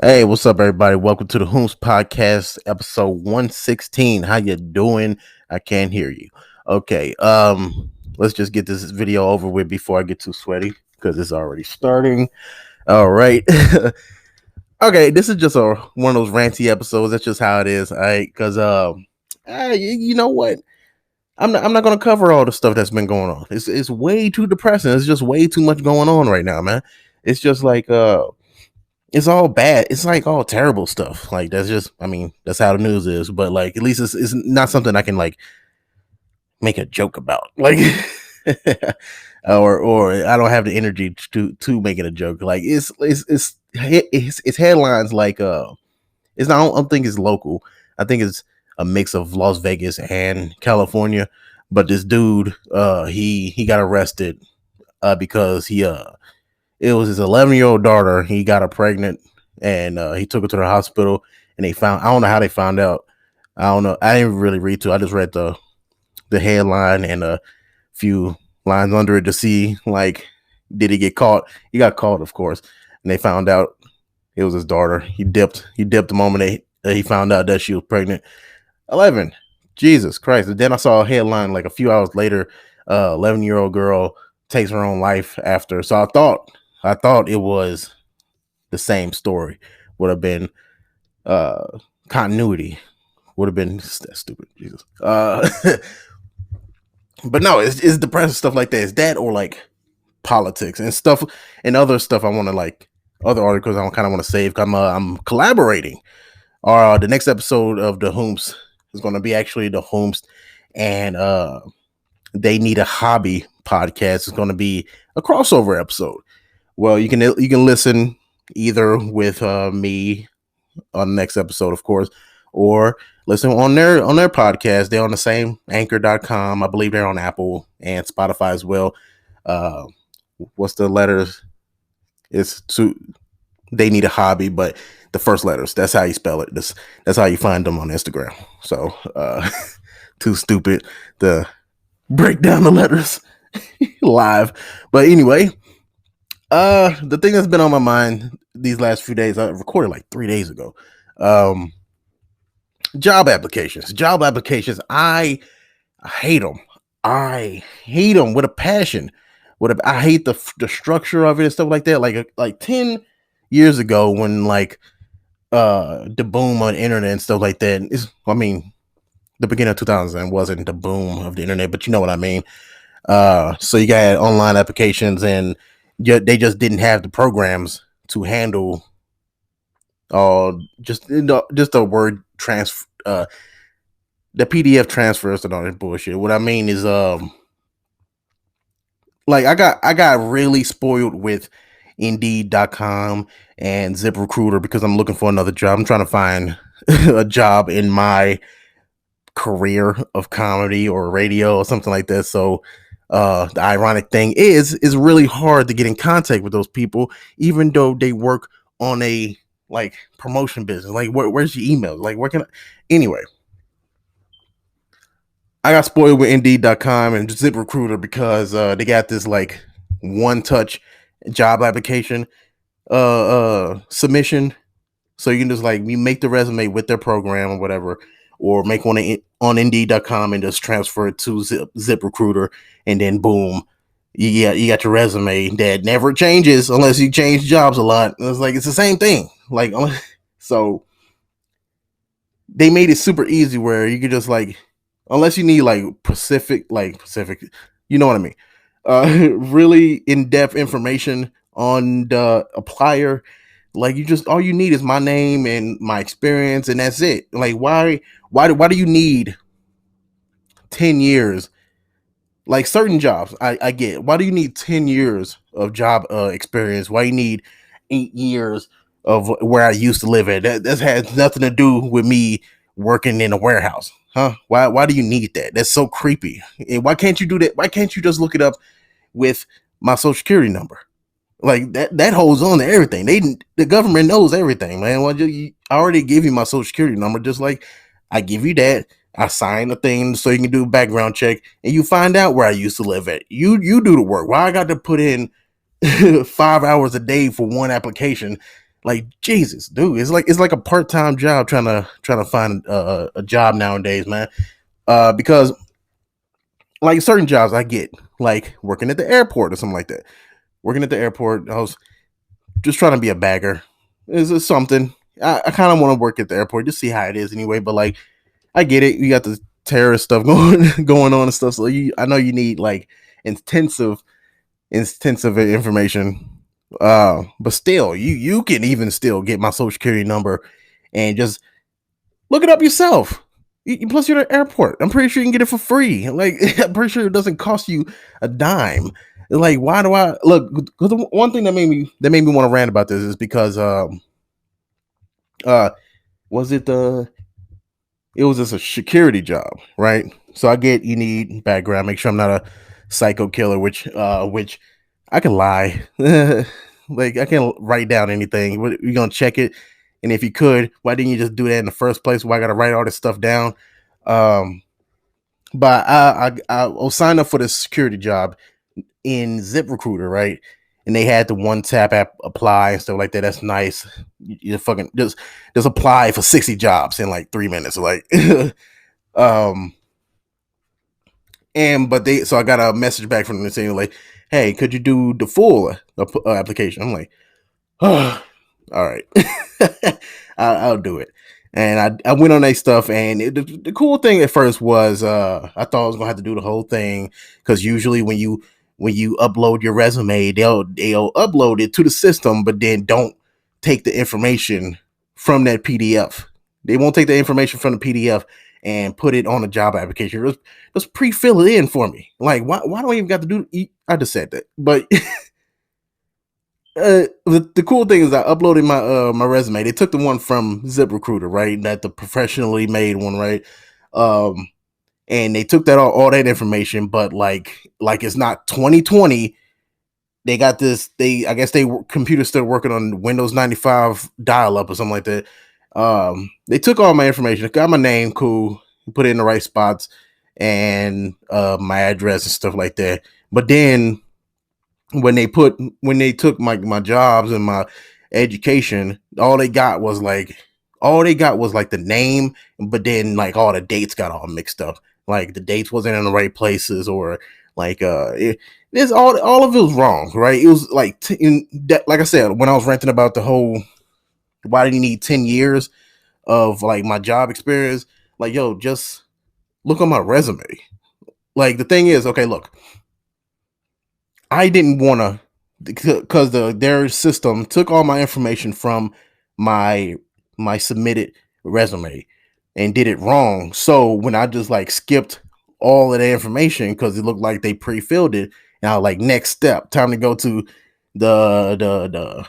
Hey, what's up, everybody? Welcome to the Whomst podcast, episode 116. How you doing? I can't hear you. Okay, let's just get this video over with before I get too sweaty because it's already starting. All right. Okay, this is just one of those ranty episodes. That's just how it is. All right, because you know what? I'm not gonna cover all the stuff that's been going on. It's way too depressing. It's just way too much going on right now, man. It's just like it's all bad. It's like all terrible stuff. Like that's just, I mean, that's how the news is. But like, at least it's not something I can like make a joke about. Like, or I don't have the energy to make it a joke. Like it's headlines like it's not. I don't think it's local. I think it's a mix of Las Vegas and California. But this dude, he got arrested because it was his 11-year-old daughter. He got her pregnant, and he took her to the hospital. And they found, I don't know how they found out. I don't know. I didn't really read through. I just read the headline and a few lines under it to see like, did he get caught? He got caught, of course, and they found out it was his daughter. He dipped the moment he found out that she was pregnant. 11. Jesus Christ. And then I saw a headline like a few hours later, 11-year-old girl takes her own life after. So I thought it was the same story. Would have been continuity. Would have been stupid. Jesus. But no, it's depressing stuff like that. It's that or like politics and stuff and other stuff. I want to like other articles. I kind of want to save. I'm collaborating. The next episode of the Whomst is going to be actually the Whomst, and they need a hobby podcast. It's going to be a crossover episode. Well, you can listen either with me on the next episode, of course, or listen on their podcast. They're on the same anchor.com. I believe they're on Apple and Spotify as well. What's the letters? It's they need a hobby, but the first letters, that's how you spell it. That's how you find them on Instagram. So too stupid to break down the letters live. But anyway, the thing that's been on my mind these last few days, I recorded like 3 days ago. Job applications. I hate them. I hate them with a passion. I hate the structure of it and stuff like that. Like 10 years ago when like the boom on the internet and stuff like that is, I mean, the beginning of 2000 wasn't the boom of the internet, but you know what I mean. So you got online applications and they just didn't have the programs to handle just the word transfer, the PDF transfers and all that bullshit. What I mean is like I got really spoiled with Indeed.com and ZipRecruiter because I'm looking for another job. I'm trying to find a job in my career of comedy or radio or something like that. So the ironic thing is really hard to get in contact with those people, even though they work on a like promotion business. Like where's your email? Like where can I? Anyway, I got spoiled with Indeed.com and ZipRecruiter because they got this like one touch job application submission. So you can just like you make the resume with their program or whatever, or make one on Indeed.com and just transfer it to ZipRecruiter, and then boom, you got your resume that never changes unless you change jobs a lot. It's like it's the same thing. Like so they made it super easy where you could just like, unless you need like Pacific, you know what I mean? Really in-depth information on the applier. Like all you need is my name and my experience, and that's it. Like why do you need 10 years? Like certain jobs, I get. Why do you need 10 years of job experience? Why you need 8 years of where I used to live at? That has nothing to do with me working in a warehouse, huh? Why do you need that? That's so creepy. And why can't you do that? Why can't you just look it up with my social security number? Like that holds on to everything. The government knows everything, man. Well, I already give you my social security number, just like I give you that. I sign a thing so you can do a background check, and you find out where I used to live at. You do the work. Why I got to put in 5 hours a day for one application? Like Jesus, dude, it's like a part-time job trying to find a job nowadays, man. Because like certain jobs I get, like working at the airport or something like that. Working at the airport, I was just trying to be a bagger. Is something I kind of want to work at the airport, just see how it is anyway. But like, I get it. You got the terrorist stuff going on and stuff. So I know you need like intensive information. But still, you can even still get my social security number and just look it up yourself. Plus, you're at the airport. I'm pretty sure you can get it for free. Like, I'm pretty sure it doesn't cost you a dime. Like, why do I look? Because the one thing that made me want to rant about this is because uh was it the it was just a security job, right? So I get you need background, make sure I'm not a psycho killer, which I can lie. Like I can write down anything. You're gonna check it, and if you could, why didn't you just do that in the first place? Why I gotta write all this stuff down? Um, but I was signed up for this security job in ZipRecruiter, right? And they had the one tap app apply and stuff like that. That's nice. You fucking just apply for 60 jobs in like 3 minutes. Like um and but they so I got a message back from them saying like, hey, could you do the full application? I'm like, oh, all right. I'll do it. And I went on their stuff, and the cool thing at first was I thought I was gonna have to do the whole thing because usually when you upload your resume, they'll upload it to the system, but then don't take the information from that PDF. They won't take the information from the PDF and put it on a job application. Just pre-fill it in for me. Like why do I even got to do? I just said that, but the cool thing is I uploaded my resume. They took the one from ZipRecruiter, right? That the professionally made one, right? Um, and they took that all that information, but like it's not 2020. They got this. I guess they computers still working on Windows 95 dial up or something like that. They took all my information, got my name, cool, put it in the right spots, and my address and stuff like that. But then when they took my jobs and my education, all they got was like the name, but then like all the dates got all mixed up. Like the dates wasn't in the right places, or like it's all of it was wrong, right? It was like like I said, when I was ranting about the whole why do you need 10 years of like my job experience, like yo, just look on my resume. Like the thing is, okay, look, I didn't want to because their system took all my information from my my submitted resume and did it wrong. So when I just like skipped all of the information because it looked like they pre-filled it, and I was like, next step, time to go to the the the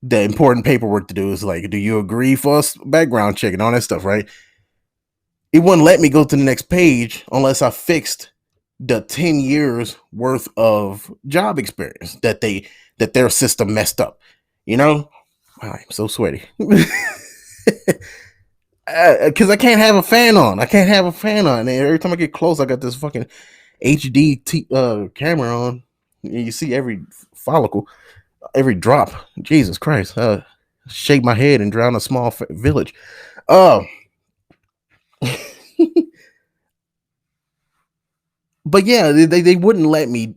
the important paperwork to do is like, do you agree for us background check and all that stuff, right? It wouldn't let me go to the next page unless I fixed the 10 years worth of job experience that their system messed up. You know, I'm so sweaty. Because I can't have a fan on. I can't have a fan on. And every time I get close, I got this fucking camera on. You see every follicle, every drop. Jesus Christ. Shake my head and drown a small village. Uh, but yeah, they wouldn't let me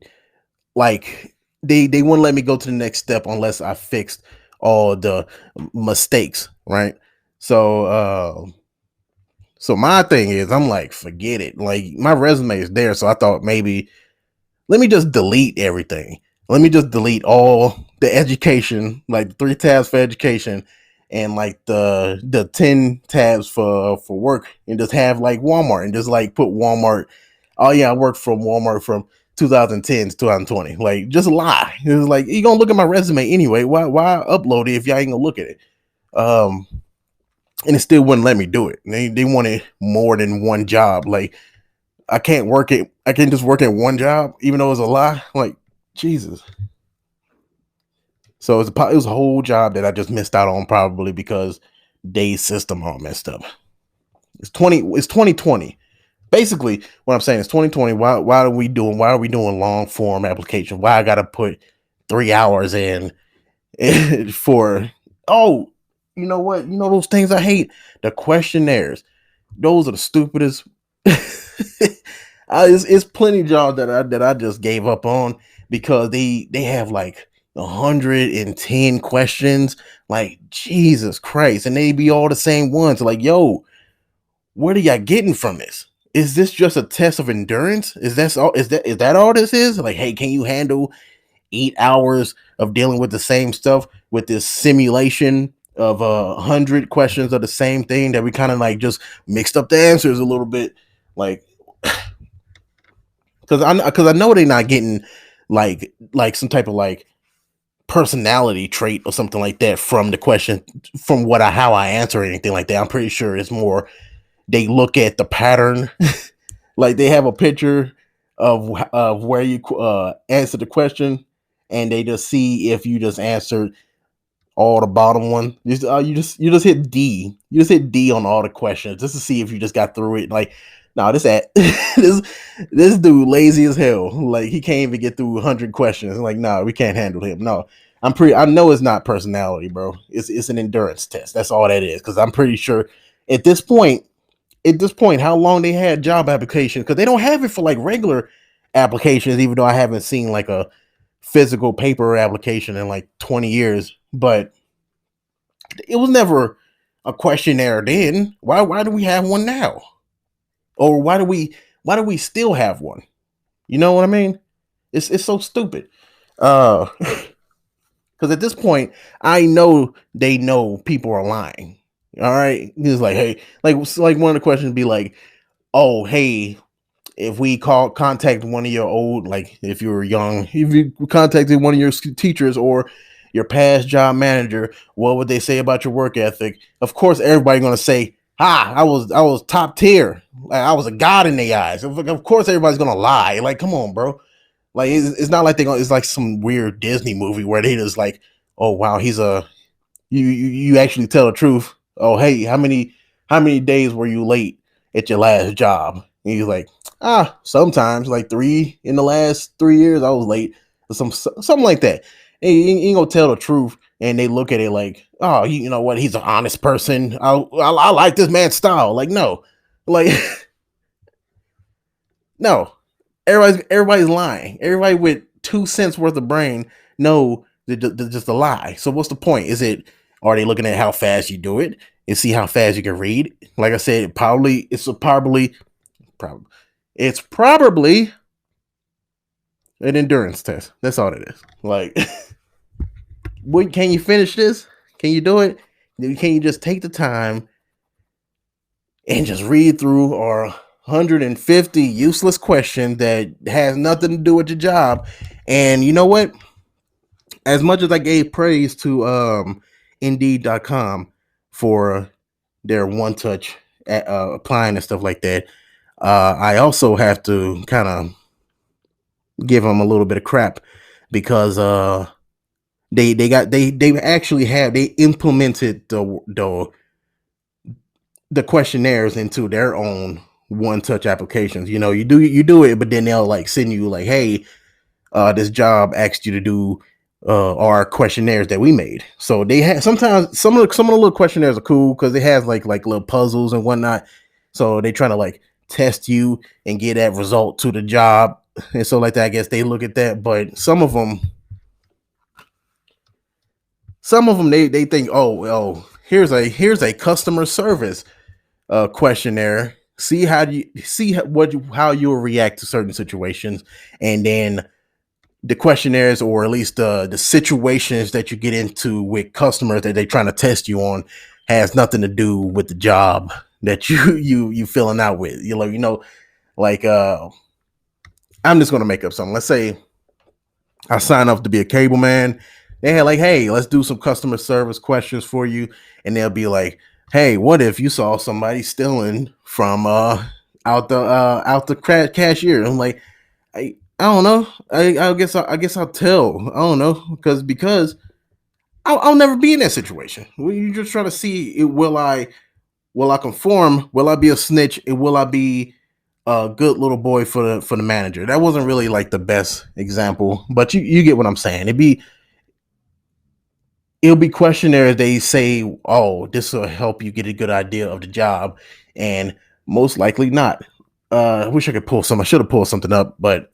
like they wouldn't let me go to the next step unless I fixed all the mistakes, right? So so my thing is I'm like, forget it. Like my resume is there, so I thought maybe let me just delete everything. Let me just delete all the education, like the 3 tabs for education and like the 10 tabs for work, and just have like Walmart and just like put Walmart. Oh yeah, I worked from Walmart from 2010 to 2020. Like just lie. It's like you gonna look at my resume anyway. Why upload it if y'all ain't gonna look at it? Um and it still wouldn't let me do it. They wanted more than one job. Like I can't just work at one job, even though it's a lie. Like, Jesus. So it was a whole job that I just missed out on probably because they system all messed up. It's 2020. Basically, what I'm saying is 2020. Why are we doing long form application? Why I gotta put 3 hours in for Oh, you know what? You know those things I hate? The questionnaires. Those are the stupidest. It's plenty of jobs that I just gave up on because they have like 110 questions. Like Jesus Christ, and they be all the same ones. Like, yo, what are y'all getting from this? Is this just a test of endurance? Is that all this is? Like, hey, can you handle 8 hours of dealing with the same stuff with this simulation of 100 questions of the same thing that we kind of like just mixed up the answers a little bit, like because I know they're not getting like some type of like personality trait or something like that from the question from what I how I answer anything like that. I'm pretty sure it's more they look at the pattern. Like they have a picture of where you answer the question, and they just see if you just answered all the bottom one. You just hit D. You just hit D on all the questions just to see if you just got through it. Like, no, this at this dude lazy as hell. Like he can't even get through 100 questions. Like, no, we can't handle him. No, I know it's not personality, bro. It's an endurance test. That's all that is. Because I'm pretty sure at this point how long they had job applications because they don't have it for like regular applications, even though I haven't seen like a physical paper application in like 20 years. But it was never a questionnaire then. Why do we have one now? Or why do we still have one? You know what I mean? It's so stupid. Because at this point, I know they know people are lying. All right, it's like, hey, like one of the questions be like, oh, hey, if we contact one of your old, like if you were young, if you contacted one of your teachers or your past job manager, what would they say about your work ethic? Of course, everybody's gonna say, I was top tier, like I was a god in their eyes. Of course, everybody's gonna lie. Like, come on, bro. Like it's not like it's like some weird Disney movie where they just like, oh wow, you actually tell the truth. Oh, hey, how many days were you late at your last job? And he's like, sometimes like 3 in the last 3 years I was late, or something like that. And you ain't gonna tell the truth, and they look at it like, oh, you know what? He's an honest person. I like this man's style. Like, no, like no, everybody's lying. Everybody with 2 cents worth of brain know that just a lie. So what's the point? Are they looking at how fast you do it and see how fast you can read? Like I said, probably it's probably an endurance test. That's all it is. Like, can you finish this? Can you do it? Can you just take the time and just read through our 150 useless questions that has nothing to do with your job? And you know what? As much as I gave praise to Indeed.com for their one touch applying and stuff like that, I also have to kind of give them a little bit of crap because they actually have they implemented the questionnaires into their own one touch applications. You know, you do it, but then they'll like send you like, hey, this job asked you to do our questionnaires that we made. So they have sometimes some of the little questionnaires are cool because it has like little puzzles and whatnot. So they try to like test you and get that result to the job and so like that. I guess they look at that, but some of them they think, oh, here's a customer service questionnaire. See how you see how you'll react to certain situations, and then the questionnaires or at least the situations that you get into with customers that they're trying to test you on has nothing to do with the job that you filling out with. Like I'm just gonna make up something. Let's say I sign up to be a cable man. They had like, hey, let's do some customer service questions for you, and they'll be like, hey, what if you saw somebody stealing from out the cashier? I'm like, I don't know. I guess I'll tell. I don't know because I'll never be in that situation. You just trying to see will I conform? Will I be a snitch? And will I be a good little boy for the manager? That wasn't really like the best example, but you get what I'm saying. it'll be questionnaires. They say, "Oh, this will help you get a good idea of the job," and most likely not. I wish I could pull some. I should have pulled something up, but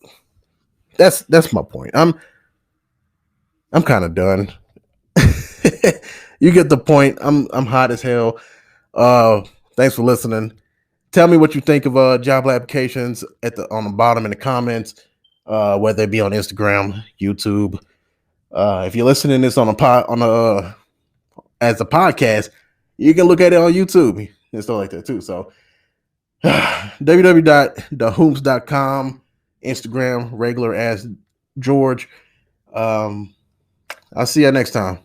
that's my point. I'm kind of done. You get the point. I'm hot as hell. Uh, Thanks for listening. Tell me what you think of job applications at the on the bottom in the comments, whether it be on Instagram, YouTube. If you're listening to this on a as a podcast, you can look at it on YouTube and stuff like that too. So www.thewhomst.com, Instagram, regular as George. I'll see you next time.